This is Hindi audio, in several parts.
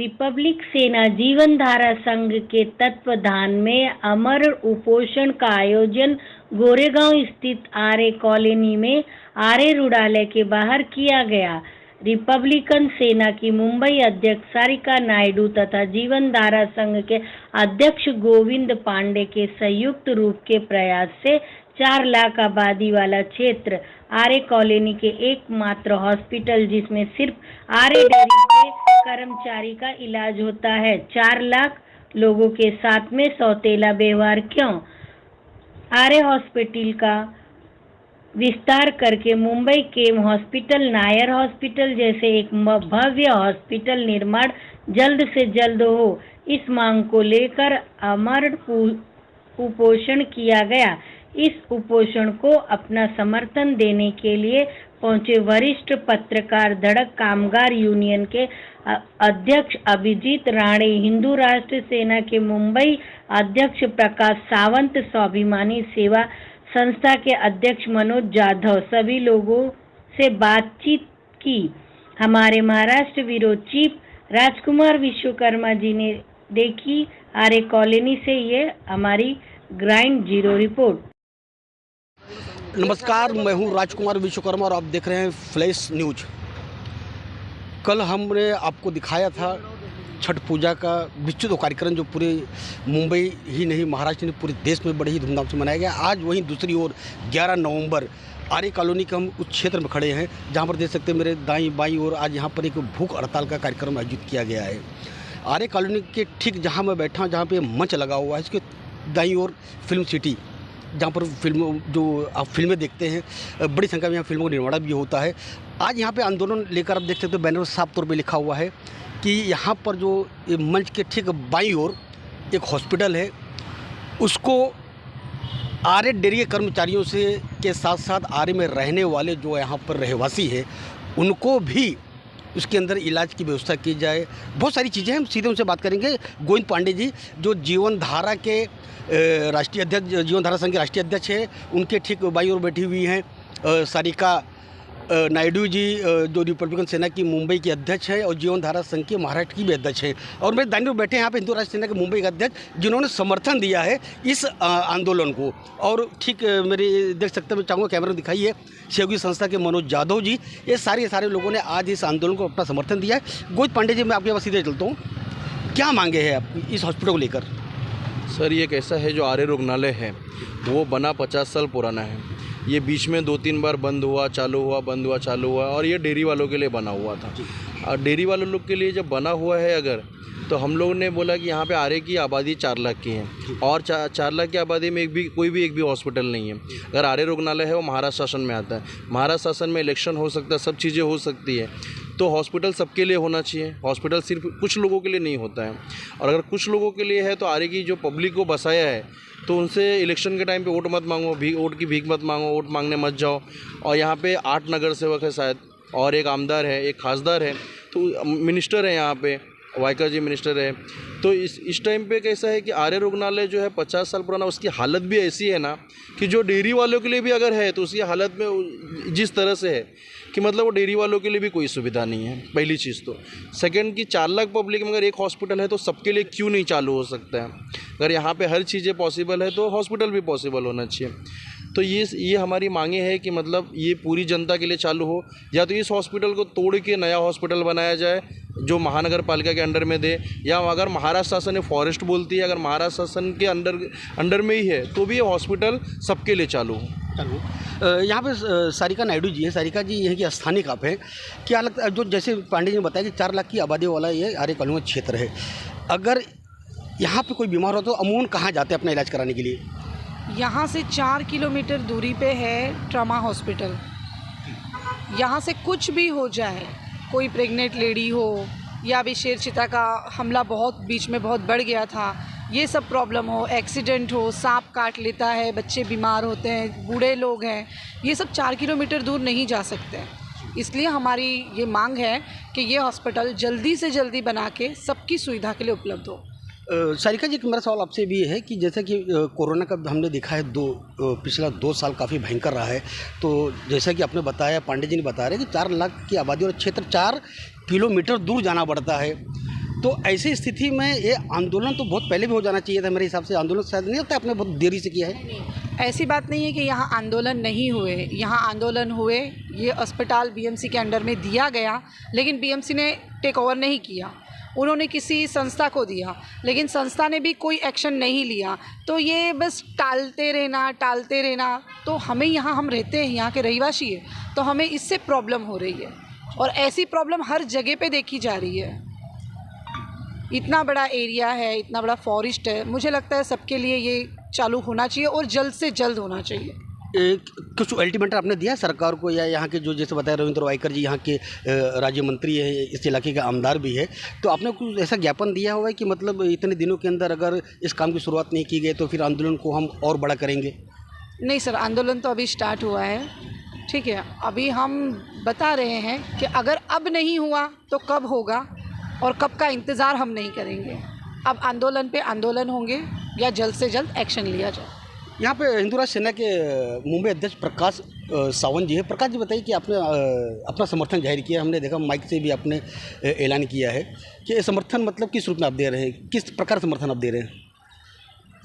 रिपब्लिक सेना जीवन धारा संघ के तत्वाधान में अमर उपोषण का आयोजन गोरेगांव स्थित आर्य कॉलोनी में आर्य रुड़ालय के बाहर किया गया। रिपब्लिकन सेना की मुंबई अध्यक्ष सारिका नायडू तथा जीवन धारा संघ के अध्यक्ष गोविंद पांडे के संयुक्त रूप के प्रयास से 4 लाख आबादी वाला क्षेत्र आर्य कॉलोनी के एकमात्र हॉस्पिटल जिसमें सिर्फ आर्य डेयरी के कर्मचारी का इलाज होता है। 4 लाख लोगों के साथ में सौतेला व्यवहार क्यों? आर्य हॉस्पिटल का विस्तार करके मुंबई के हॉस्पिटल नायर हॉस्पिटल जैसे एक भव्य हॉस्पिटल निर्माण जल्द से जल्द हो, इस मांग को लेकर अमर उपोषण किया गया। इस उपोषण को अपना समर्थन देने के लिए पहुंचे वरिष्ठ पत्रकार धड़क कामगार यूनियन के अध्यक्ष अभिजीत राणे, हिंदू राष्ट्र सेना के मुंबई अध्यक्ष प्रकाश सावंत, स्वाभिमानी सेवा संस्था के अध्यक्ष मनोज जाधव सभी लोगों से बातचीत की। हमारे महाराष्ट्र ब्यूरो चीफ राजकुमार विश्वकर्मा जी ने देखी आर्य कॉलोनी से ये हमारी ग्राउंड जीरो रिपोर्ट। नमस्कार, मैं हूं राजकुमार विश्वकर्मा और आप देख रहे हैं फ्लैश न्यूज। कल हमने आपको दिखाया था छठ पूजा का विस्तृत कार्यक्रम जो पूरे मुंबई ही नहीं महाराष्ट्र नहीं पूरे देश में बड़े ही धूमधाम से मनाया गया। आज वहीं दूसरी ओर 11 नवंबर आर्य कॉलोनी के हम उस क्षेत्र में खड़े हैं जहां पर देख सकते हैं मेरे दाईं बाईं ओर आज यहां पर एक भूख हड़ताल का कार्यक्रम आयोजित किया गया है। आर्य कॉलोनी के ठीक जहां मैं बैठा हूँ, जहाँ पे मंच लगा हुआ है, इसके दाईं ओर फिल्म सिटी जहाँ पर आप फिल्में देखते हैं, बड़ी संख्या में यहाँ फिल्मों का निर्माण भी होता है। आज यहाँ पे आंदोलन लेकर आप देख सकते हो बैनर साफ तौर पे लिखा हुआ है कि यहाँ पर जो मंच के ठीक बाईं ओर एक हॉस्पिटल है, उसको आर्य डेयरी के कर्मचारियों से के साथ साथ आर्य में रहने वाले जो यहाँ पर रहवासी है उनको भी उसके अंदर इलाज की व्यवस्था की जाए। बहुत सारी चीज़ें हम सीधे उनसे बात करेंगे। गोविंद पांडे जी जो जीवन धारा के राष्ट्रीय अध्यक्ष, जीवन धारा संघ के राष्ट्रीय अध्यक्ष है, उनके ठीक बाईं ओर बैठी हुई हैं सारिका नायडू जी जो रिपब्लिकन सेना की मुंबई की अध्यक्ष है और जीवन धारा संघ के महाराष्ट्र की भी अध्यक्ष है, और मेरे दाईं ओर बैठे हैं यहाँ पे हिंदू राष्ट्र सेना के मुंबई के अध्यक्ष जिन्होंने समर्थन दिया है इस आंदोलन को। और ठीक मेरे देख सकते हैं, मैं चाहूँगा कैमरा दिखाइए, सहयोगी संस्था के मनोज जाधव जी, ये सारे लोगों ने आज इस आंदोलन को अपना समर्थन दिया है। गोविंद पांडे जी, मैं आपके पास सीधे चलता हूँ, क्या मांगे हैं आपकी इस हॉस्पिटल को लेकर? सर, ये कैसा है, जो आर्य रुग्णालय है वो बना 50 साल पुराना है। ये बीच में 2-3 बार बंद हुआ, चालू हुआ, बंद हुआ, चालू हुआ, और ये डेयरी वालों के लिए बना हुआ था। और डेयरी वालों लोग के लिए जब बना हुआ है अगर, तो हम लोगों ने बोला कि यहाँ पे आर्य की आबादी 4 लाख की है और 4 लाख की आबादी में कोई भी हॉस्पिटल नहीं है। अगर आर्य रुग्णालय है वो महाराष्ट्र शासन में आता है, महाराष्ट्र शासन में इलेक्शन हो सकता है, सब चीज़ें हो सकती है, तो हॉस्पिटल सबके लिए होना चाहिए। हॉस्पिटल सिर्फ कुछ लोगों के लिए नहीं होता है, और अगर कुछ लोगों के लिए है तो आर्य की जो पब्लिक को बसाया है तो उनसे इलेक्शन के टाइम पे वोट मत मांगो, वोट की भीख मत मांगो, वोट मांगने मत जाओ। और यहाँ पे 8 नगर सेवक है शायद, और एक आमदार है, एक खासदार है, तो मिनिस्टर है यहाँ पे, वाइकर जी मिनिस्टर है। तो इस टाइम पे कैसा है कि आर्य रुग्णालय जो है 50 साल पुराना, उसकी हालत भी ऐसी है ना कि जो डेयरी वालों के लिए भी अगर है तो उसकी हालत में जिस तरह से है कि मतलब वो डेयरी वालों के लिए भी कोई सुविधा नहीं है, पहली चीज़ तो। सेकंड कि 4 लाख पब्लिक में अगर एक हॉस्पिटल है तो सबके लिए क्यों नहीं चालू हो सकता है? अगर यहाँ पे हर चीज़ें पॉसिबल है तो हॉस्पिटल भी पॉसिबल होना चाहिए। तो ये हमारी मांगे है कि मतलब ये पूरी जनता के लिए चालू हो, या तो इस हॉस्पिटल को तोड़ के नया हॉस्पिटल बनाया जाए जो महानगर पालिका के अंडर में दे, या अगर महाराष्ट्र शासन ने फॉरेस्ट बोलती है, अगर महाराष्ट्र शासन के अंडर में ही है तो भी ये हॉस्पिटल सबके लिए चालू हो। यहाँ पे सारिका नायडू जी हैं। सारिका जी यहाँ की स्थानिक आप हैं, क्या लगता है जो जैसे पांडे जी ने बताया कि 4 लाख की आबादी वाला ये आर्य कॉलोनी क्षेत्र है, अगर यहाँ पे कोई बीमार हो तो अमूमन कहाँ जाते हैं अपना इलाज कराने के लिए? यहाँ से 4 किलोमीटर दूरी पे है ट्रॉमा हॉस्पिटल। यहाँ से कुछ भी हो जाए, कोई प्रेग्नेंट लेडी हो या अभी शेर चीता का हमला बीच में बहुत बढ़ गया था, ये सब प्रॉब्लम हो, एक्सीडेंट हो, सांप काट लेता है, बच्चे बीमार होते हैं, बूढ़े लोग हैं, ये सब 4 किलोमीटर दूर नहीं जा सकते हैं। इसलिए हमारी ये मांग है कि ये हॉस्पिटल जल्दी से जल्दी बना के सबकी सुविधा के लिए उपलब्ध हो। सारिका जी, मेरा सवाल आपसे भी है कि जैसे कि कोरोना का हमने देखा है पिछला 2 साल काफ़ी भयंकर रहा है, तो जैसा कि आपने बताया, पांडे जी ने बता रहे कि 4 लाख की आबादी और क्षेत्र 4 किलोमीटर दूर जाना पड़ता है, तो ऐसी स्थिति में ये आंदोलन तो बहुत पहले भी हो जाना चाहिए था मेरे हिसाब से। आंदोलन शायद नहीं लगता आपने बहुत देरी से किया है। ऐसी बात नहीं है कि यहाँ आंदोलन नहीं हुए, यहाँ आंदोलन हुए। ये अस्पताल बीएमसी के अंडर में दिया गया, लेकिन बीएमसी ने टेक ओवर नहीं किया, उन्होंने किसी संस्था को दिया, लेकिन संस्था ने भी कोई एक्शन नहीं लिया। तो ये बस टालते रहना। तो हमें यहाँ, हम रहते हैं, यहाँ के रहिवासी है, तो हमें इससे प्रॉब्लम हो रही है, और ऐसी प्रॉब्लम हर जगह पे देखी जा रही है। इतना बड़ा एरिया है, इतना बड़ा फॉरेस्ट है, मुझे लगता है सबके लिए ये चालू होना चाहिए और जल्द से जल्द होना चाहिए। कुछ अल्टीमेटम आपने दिया सरकार को, या यहाँ के जो जैसे बताया रविंद्र वाइकर जी यहाँ के राज्य मंत्री है, इस इलाके के आमदार भी है, तो आपने कुछ ऐसा ज्ञापन दिया हुआ है कि मतलब इतने दिनों के अंदर अगर इस काम की शुरुआत नहीं की गई तो फिर आंदोलन को हम और बड़ा करेंगे? नहीं सर, आंदोलन तो अभी स्टार्ट हुआ है, ठीक है। अभी हम बता रहे हैं कि अगर अब नहीं हुआ तो कब होगा, और कब का इंतज़ार हम नहीं करेंगे। अब आंदोलन पे आंदोलन होंगे या जल्द से जल्द एक्शन लिया जाए। यहाँ पे हिंदू राष्ट्र सेना के मुंबई अध्यक्ष प्रकाश सावंत जी है। प्रकाश जी बताइए कि आपने अपना समर्थन जाहिर किया, हमने देखा माइक से भी आपने ऐलान किया है कि समर्थन मतलब किस रूप में आप दे रहे हैं, किस प्रकार समर्थन आप दे रहे हैं?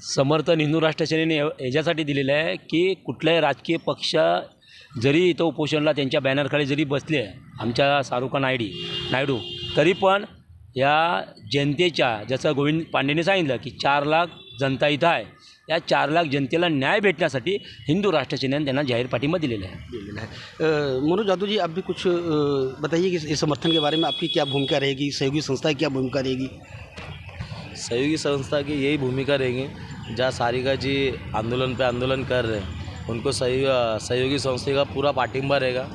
समर्थन हिंदू राष्ट्र सेनेने याच्यासाठी दिलेलं आहे की कुठल्याही राजकीय पक्ष जरी इथं उपोषणला त्यांच्या बॅनरखाली जरी बसले आमच्या सारुका नायडू, तरी पण या जनतेच्या, जसं गोविंद पांडेने सांगितलं की 4 लाख जनता इथं आहे, या 4 लाख जनतेला न्याय भेटण्यासाठी हिंदू राष्ट्र सेनेने त्यांना जाहीर पाठिंबा दिलेला है। मनोज जादव जी, आप भी कुछ बताइए कि इस समर्थन के बारे में आपकी क्या भूमिका रहेगी, सहयोगी संस्था की क्या भूमिका रहेगी? सहयोगी संस्था की यही भूमिका रहेगी, जहाँ सारिका जी आंदोलन पे आंदोलन कर रहे हैं उनको सहयोगी संस्था का पूरा पाठिंबा रहेगा।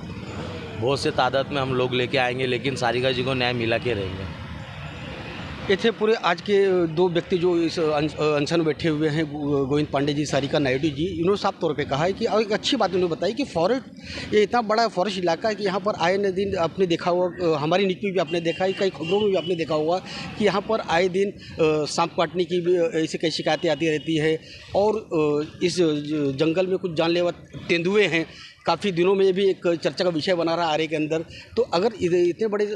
बहुत से तादाद में हम लोग लेके आएंगे, लेकिन सारिका जी को न्याय मिला के रहेंगे। ये थे पूरे आज के 2 व्यक्ति जो इस अनशन में बैठे हुए हैं, गोविंद पांडे जी, सारिका नायडू जी। इन्होंने साफ तौर पे कहा है कि, और एक अच्छी बात उन्होंने बताई कि फॉरेस्ट, ये इतना बड़ा फॉरेस्ट इलाका है कि यहाँ पर आए दिन आपने देखा हुआ, हमारी न्यूज़ में भी आपने देखा है, कई खबरों में भी आपने देखा हुआ कि यहाँ पर आए दिन सांप काटने की भी ऐसी कई शिकायतें आती रहती है, और इस जंगल में कुछ जानलेवा तेंदुए हैं। काफ़ी दिनों में ये भी एक चर्चा का विषय बना रहा आरे के अंदर। तो अगर इतने बड़े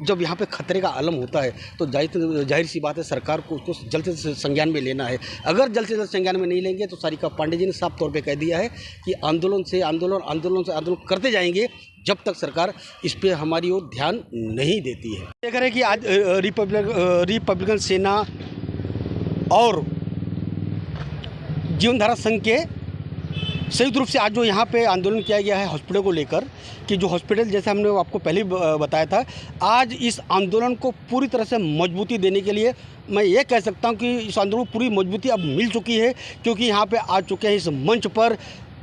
जब यहाँ पे खतरे का आलम होता है तो जाहिर सी बात है सरकार को उसको जल्द से संज्ञान में लेना है। अगर जल्द से जल्द संज्ञान में नहीं लेंगे तो सारिका पांडे जी ने साफ तौर पे कह दिया है कि आंदोलन करते जाएंगे जब तक सरकार इस पर हमारी ओर ध्यान नहीं देती है। देख रहे हैं कि आज रिपब्लिकन सेना और जीवनधारा संघ के संयुक्त रूप से आज जो यहाँ पे आंदोलन किया गया है हॉस्पिटल को लेकर, कि जो हॉस्पिटल जैसे हमने आपको पहले बताया था, आज इस आंदोलन को पूरी तरह से मजबूती देने के लिए मैं ये कह सकता हूँ कि इस आंदोलन को पूरी मजबूती अब मिल चुकी है, क्योंकि यहाँ पे आ चुके हैं इस मंच पर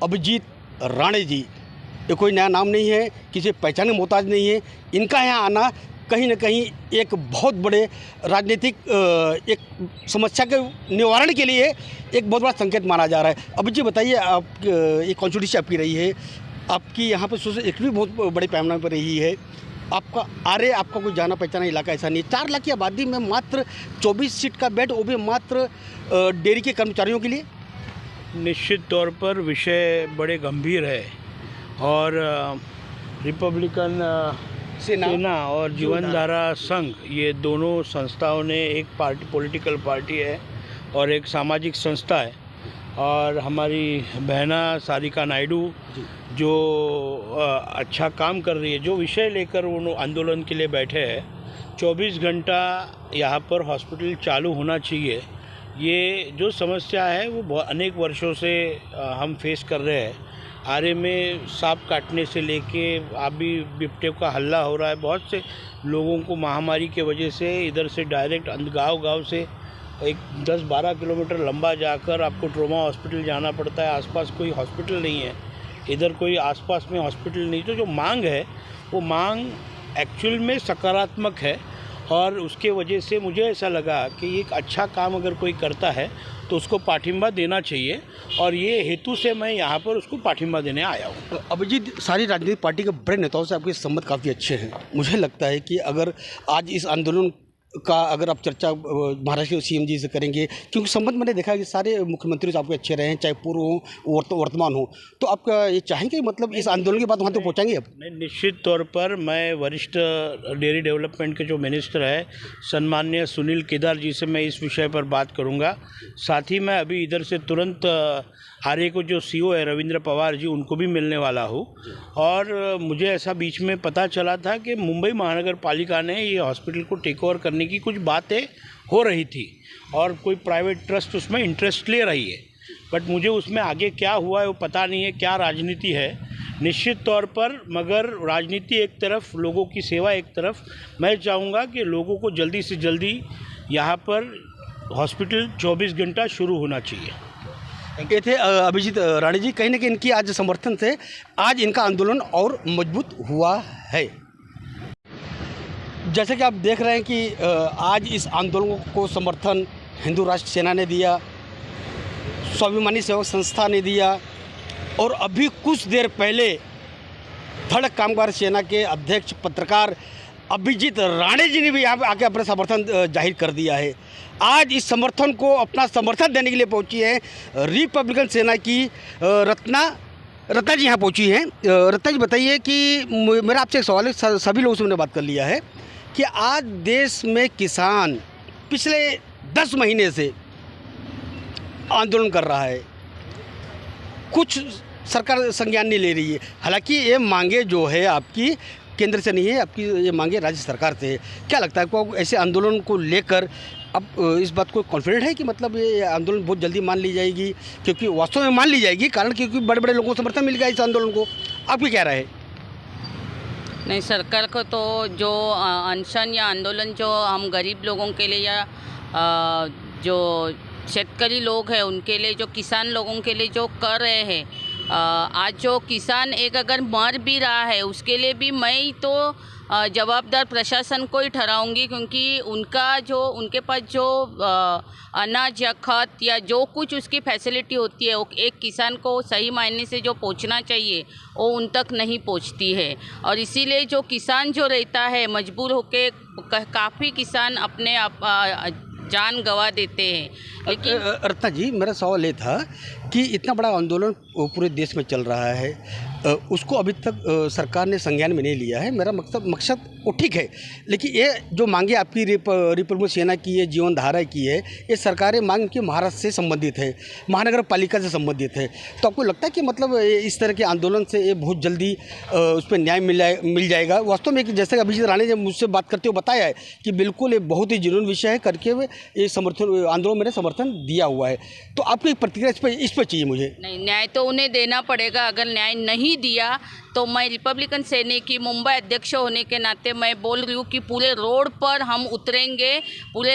अभिजीत राणे जी। ये कोई नया नाम नहीं है, किसी पहचान का मोहताज नहीं है। इनका यहाँ आना कहीं ना कहीं एक बहुत बड़े राजनीतिक एक समस्या के निवारण के लिए एक बहुत बड़ा संकेत माना जा रहा है। अब जी बताइए, आप ये कॉन्स्टिट्यूंसी आपकी रही है, आपकी यहाँ पर सोशल एक्टिविटी बहुत बड़े पैमाने पर रही है, आपका आपका कोई जाना पहचाना इलाका ऐसा नहीं है। 4 लाख की आबादी में मात्र 24 सीट का बेड, वो भी मात्र डेयरी के कर्मचारियों के लिए। निश्चित तौर पर विषय बड़े गंभीर है, और रिपब्लिकन सेना और जीवनधारा संघ, ये दोनों संस्थाओं ने, एक पार्टी पॉलिटिकल पार्टी है और एक सामाजिक संस्था है, और हमारी बहना सारिका नायडू जो अच्छा काम कर रही है, जो विषय लेकर वो आंदोलन के लिए बैठे हैं, 24 घंटा यहाँ पर हॉस्पिटल चालू होना चाहिए। ये जो समस्या है वो अनेक वर्षों से हम फेस कर रहे हैं। आरे में सांप काटने से लेके अभी बिपटे का हल्ला हो रहा है। बहुत से लोगों को महामारी के वजह से इधर से डायरेक्ट गांव से एक 10-12 किलोमीटर लंबा जाकर आपको ट्रॉमा हॉस्पिटल जाना पड़ता है। आसपास कोई हॉस्पिटल नहीं है, इधर कोई आसपास में हॉस्पिटल नहीं। तो जो मांग है वो मांग एक्चुअल में सकारात्मक है, और उसके वजह से मुझे ऐसा लगा कि एक अच्छा काम अगर कोई करता है तो उसको पाठिंबा देना चाहिए, और ये हेतु से मैं यहाँ पर उसको पाठिंबा देने आया हूँ। अभिजीत, सारी राजनीतिक पार्टी के बड़े नेताओं से आपके संबंध काफ़ी अच्छे हैं। मुझे लगता है कि अगर आज इस आंदोलन का अगर आप चर्चा महाराष्ट्र के सीएम जी से करेंगे, क्योंकि संबंध मैंने देखा कि सारे मुख्यमंत्री जो आपके अच्छे रहे हैं, चाहे पूर्व हो वर्तमान हो, तो आप ये चाहेंगे मतलब इस आंदोलन की बात वहाँ तक पहुँचाएंगे आप? नहीं, निश्चित तौर पर मैं वरिष्ठ डेयरी डेवलपमेंट के जो मिनिस्टर है सन्माननीय सुनील केदार जी से मैं इस विषय पर बात करूंगा। साथ ही मैं अभी इधर से तुरंत आर्य को जो सीईओ है रविंद्र पवार जी, उनको भी मिलने वाला हूँ। और मुझे ऐसा बीच में पता चला था कि मुंबई महानगर पालिका ने ये हॉस्पिटल को टेक ओवर करने की कुछ बातें हो रही थी और कोई प्राइवेट ट्रस्ट उसमें इंटरेस्ट ले रही है, बट मुझे उसमें आगे क्या हुआ है वो पता नहीं है, क्या राजनीति है निश्चित तौर पर। मगर राजनीति एक तरफ, लोगों की सेवा एक तरफ, मैं चाहूँगा कि लोगों को जल्दी से जल्दी यहाँ पर हॉस्पिटल 24 घंटा शुरू होना चाहिए। ये थे अभिजीत राणे जी। कहीं ना कहीं इनकी आज समर्थन से आज इनका आंदोलन और मजबूत हुआ है। जैसे कि आप देख रहे हैं कि आज इस आंदोलन को समर्थन हिंदू राष्ट्र सेना ने दिया, स्वाभिमानी सेवक संस्था ने दिया, और अभी कुछ देर पहले धड़क कामगार सेना के अध्यक्ष पत्रकार अभिजीत राणे जी ने भी यहाँ पे आके अपना समर्थन जाहिर कर दिया है। आज इस समर्थन को अपना समर्थन देने के लिए पहुंची है रिपब्लिकन सेना की रत्ना जी यहाँ पहुंची हैं। रत्ना जी बताइए कि मेरा आपसे एक सवाल है, सभी लोगों से मैंने बात कर लिया है कि आज देश में किसान पिछले 10 महीने से आंदोलन कर रहा है, कुछ सरकार संज्ञान नहीं ले रही है। हालांकि ये मांगे जो है आपकी केंद्र से नहीं है, आपकी ये मांगे राज्य सरकार से है। क्या लगता है आपको ऐसे आंदोलन को लेकर अब इस बात को कॉन्फिडेंट है कि मतलब ये आंदोलन बहुत जल्दी मान ली जाएगी? क्योंकि वास्तव में मान ली जाएगी, कारण क्योंकि बड़े बड़े लोगों को समर्थन मिल गया इस आंदोलन को। आपकी क्या राय है? नहीं, सरकार को तो जो अनशन या आंदोलन जो हम गरीब लोगों के लिए या जो शेतकरी लोग हैं उनके लिए, जो किसान लोगों के लिए जो कर रहे हैं, आज जो किसान एक अगर मर भी रहा है उसके लिए भी मैं तो जवाबदार प्रशासन को ही ठहराऊंगी, क्योंकि उनके पास जो अनाज या खत या जो कुछ उसकी फैसिलिटी होती है वो एक किसान को सही मायने से जो पहुंचना चाहिए वो उन तक नहीं पहुंचती है। और इसीलिए जो किसान जो रहता है मजबूर होके काफ़ी किसान अपने जान गंवा देते हैं। लेकिन रत्ना जी, मेरा सवाल ये था कि इतना बड़ा आंदोलन पूरे देश में चल रहा है, उसको अभी तक सरकार ने संज्ञान में नहीं लिया है। मेरा मकसद वो ठीक है, लेकिन ये जो मांगे आपकी रिपब्लिकन सेना की है, जीवन धारा की है, ये सरकारी मांग की महाराष्ट्र से संबंधित है, महानगर पालिका से संबंधित है। तो आपको लगता है कि मतलब इस तरह के आंदोलन से ये बहुत जल्दी उस पर न्याय मिल जाएगा? वास्तव में जैसे अभिजीत राणे ने मुझसे बात करते हुए बताया है कि बिल्कुल ये बहुत ही जुनून विषय है करके ये समर्थन आंदोलन मैंने समर्थन दिया हुआ है। तो आपकी एक प्रतिक्रिया इस पर चाहिए मुझे। नहीं, न्याय तो उन्हें देना पड़ेगा। अगर न्याय नहीं दिया तो मैं रिपब्लिकन सेना की मुंबई अध्यक्ष होने के नाते मैं बोल रही हूँ कि पूरे रोड पर हम उतरेंगे पूरे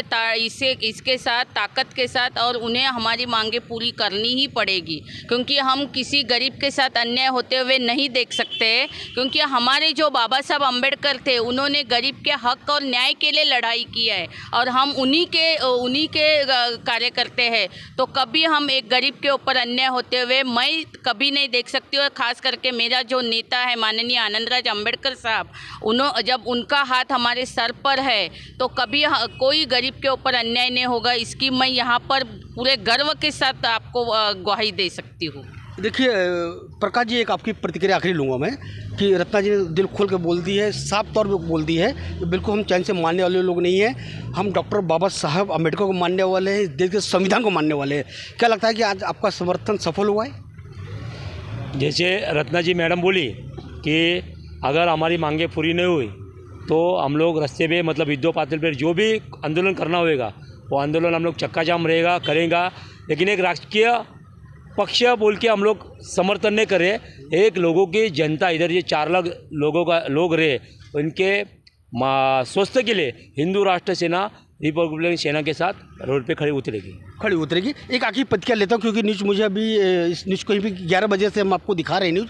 इसके साथ ताकत के साथ, और उन्हें हमारी मांगे पूरी करनी ही पड़ेगी, क्योंकि हम किसी गरीब के साथ अन्याय होते हुए नहीं देख सकते। क्योंकि हमारे जो बाबा साहब अम्बेडकर थे उन्होंने गरीब के हक और न्याय के लिए लड़ाई की है, और हम उन्हीं के कार्य करते हैं। तो कभी हम एक गरीब के ऊपर अन्याय होते हुए मैं कभी नहीं देख सकती। और ख़ास करके मेरा जो नेता है माननीय आनंदराज अम्बेडकर साहब, जब उनका हाथ हमारे सर पर है तो कभी कोई गरीब के ऊपर अन्याय नहीं होगा। इसकी मैं यहाँ पर पूरे गर्व के साथ आपको ग्वाही दे सकती हूँ। देखिए प्रकाश जी, एक आपकी प्रतिक्रिया आखिरी लूँगा मैं कि रत्ना जी ने दिल खोल के बोल दी है, साफ तौर पे बोल दी है, बिल्कुल हम चैन से मानने वाले लोग नहीं हैं। हम डॉक्टर बाबा साहब अम्बेडकर को मानने वाले हैं, देश के संविधान को मानने वाले हैं। क्या लगता है कि आज आपका समर्थन सफल हुआ है? जैसे रत्ना जी मैडम बोली कि अगर हमारी मांगे पूरी नहीं हुई तो हम लोग रास्ते पे मतलब युद्धों पातल पर जो भी आंदोलन करना होगा वो आंदोलन हम लोग चक्का जाम करेगा। लेकिन एक राजकीय पक्ष बोल के हम लोग समर्थन नहीं करे। एक लोगों की जनता, इधर ये 4 लाख लोग रहे, उनके स्वास्थ्य के लिए हिंदू राष्ट्र सेना रिपब्लिकन सेना के साथ रोड पे खड़ी उतरेगी। खड़ी उतरेगी। एक आखिरी प्रतिक्रिया लेता हूँ क्योंकि न्यूज़ मुझे अभी इस न्यूज़ को भी 11 बजे से हम आपको दिखा रहे हैं न्यूज़।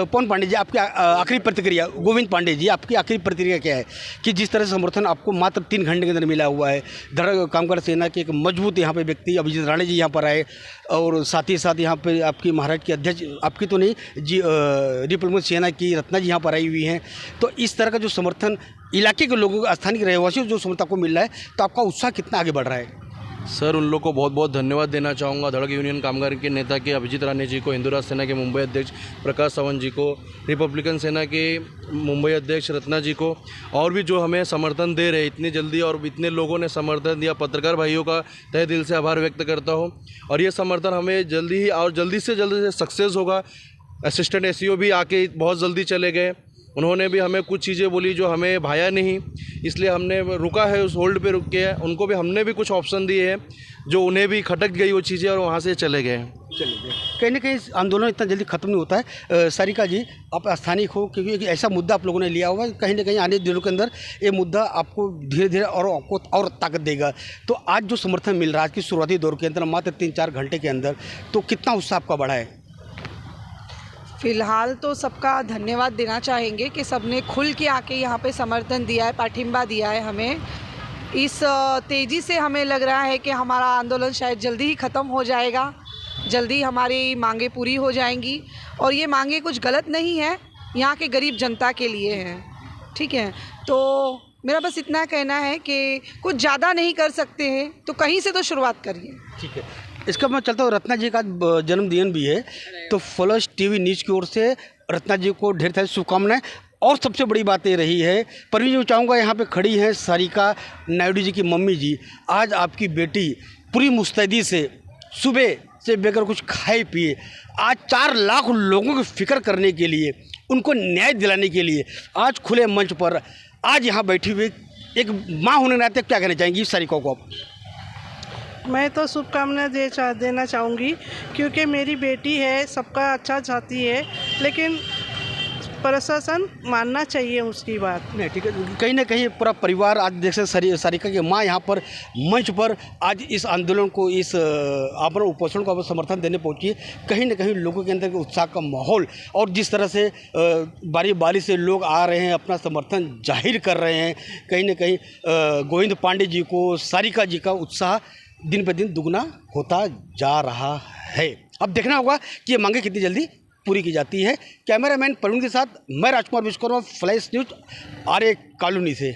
पवन पांडे जी, आपकी आखिरी प्रतिक्रिया, गोविंद पांडे जी आपकी आखिरी प्रतिक्रिया क्या है कि जिस तरह से समर्थन आपको मात्र 3 घंटे के अंदर मिला हुआ है, धड़ कामगार सेना के एक मजबूत यहाँ पे व्यक्ति अभिजीत राणे जी यहाँ पर आए और साथ ही साथ यहाँ पे आपकी महाराष्ट्र की अध्यक्ष, आपकी तो नहीं जी, रिपब्लिकन सेना की रत्ना जी यहाँ पर आई हुई हैं, तो इस तरह का जो समर्थन इलाके के लोगों को, स्थानीय रहवासियों जो समर्थन को मिल रहा है, तो आपका उत्साह कितना आगे बढ़ रहा है? सर, उन लोग को बहुत बहुत धन्यवाद देना चाहूँगा। धड़क यूनियन कामगार के नेता के अभिजीत राणे जी को, हिंदू राष्ट्र सेना के मुंबई अध्यक्ष प्रकाश सावंत जी को, रिपब्लिकन सेना के मुंबई अध्यक्ष रत्ना जी को, और भी जो हमें समर्थन दे रहे इतनी जल्दी और इतने लोगों ने समर्थन दिया, पत्रकार भाइयों का तहे दिल से आभार व्यक्त करता हूँ। और ये समर्थन हमें जल्दी ही और जल्दी से सक्सेस होगा। असिस्टेंट एसईओ भी आके बहुत जल्दी चले गए, उन्होंने भी हमें कुछ चीज़ें बोली जो हमें भाया नहीं, इसलिए हमने रुका है, उस होल्ड पे रुक के है। उनको भी हमने भी कुछ ऑप्शन दिए हैं जो उन्हें भी खटक गई वो चीज़ें और वहाँ से चले गए। कहीं ना कहीं आंदोलन इतना जल्दी खत्म नहीं होता है। सारिका जी, आप स्थानीय हो क्योंकि एक ऐसा मुद्दा आप लोगों ने लिया होगा, कहीं ना कहीं आने दिनों के अंदर ये मुद्दा आपको धीरे धीरे और आपको और ताकत देगा। तो आज जो समर्थन मिल रहा है आज की शुरुआती दौर के अंदर मात्र 3-4 घंटे के अंदर, तो कितना उत्साह आपका बढ़ा है? फ़िलहाल तो सबका धन्यवाद देना चाहेंगे कि सबने खुल के आके यहाँ पे समर्थन दिया है, पाठिंबा दिया है हमें। इस तेज़ी से हमें लग रहा है कि हमारा आंदोलन शायद जल्दी ही ख़त्म हो जाएगा, जल्दी हमारी मांगें पूरी हो जाएंगी। और ये मांगें कुछ गलत नहीं है, यहाँ के गरीब जनता के लिए हैं, ठीक है। तो मेरा बस इतना कहना है कि कुछ ज़्यादा नहीं कर सकते हैं तो कहीं से तो शुरुआत करिए। ठीक है, इसका मैं चलता हूँ। रत्ना जी का जन्मदिन भी है, तो फ्लैश टीवी न्यूज़ की ओर से रत्ना जी को ढेर सारी शुभकामनाएं। और सबसे बड़ी बात ये रही है, परवीन जी, मैं चाहूँगा यहाँ पे खड़ी हैं सारिका नायडू जी की मम्मी जी। आज आपकी बेटी पूरी मुस्तैदी से सुबह से बेगर कुछ खाए पिए आज 4 लाख लोगों की फिक्र करने के लिए, उनको न्याय दिलाने के लिए आज खुले मंच पर आज यहाँ बैठी हुई एक माँ होने के नाते क्या कहना चाहेंगी सारिका को आप? मैं तो शुभकामना देना चाहूँगी क्योंकि मेरी बेटी है, सबका अच्छा चाहती है, लेकिन प्रशासन मानना चाहिए उसकी बात। नहीं, ठीक है, कहीं ना कहीं पूरा परिवार आज देख सकते सारिका की माँ यहाँ पर मंच पर आज इस आंदोलन को, इस आमरण उपोषण को समर्थन देने पहुँची है। कहीं ना कहीं लोगों के अंदर उत्साह का माहौल और जिस तरह से बारी बारी से लोग आ रहे हैं, अपना समर्थन जाहिर कर रहे हैं, कहीं ना कहीं गोविंद पांडे जी को, सारिका जी का उत्साह दिन पे दिन दुगना होता जा रहा है। अब देखना होगा कि ये मांगे कितनी जल्दी पूरी की जाती है। कैमरामैन प्रवीण के साथ मैं राजकुमार विश्वकर्मा, फ्लैश न्यूज़, आर्य कॉलोनी से।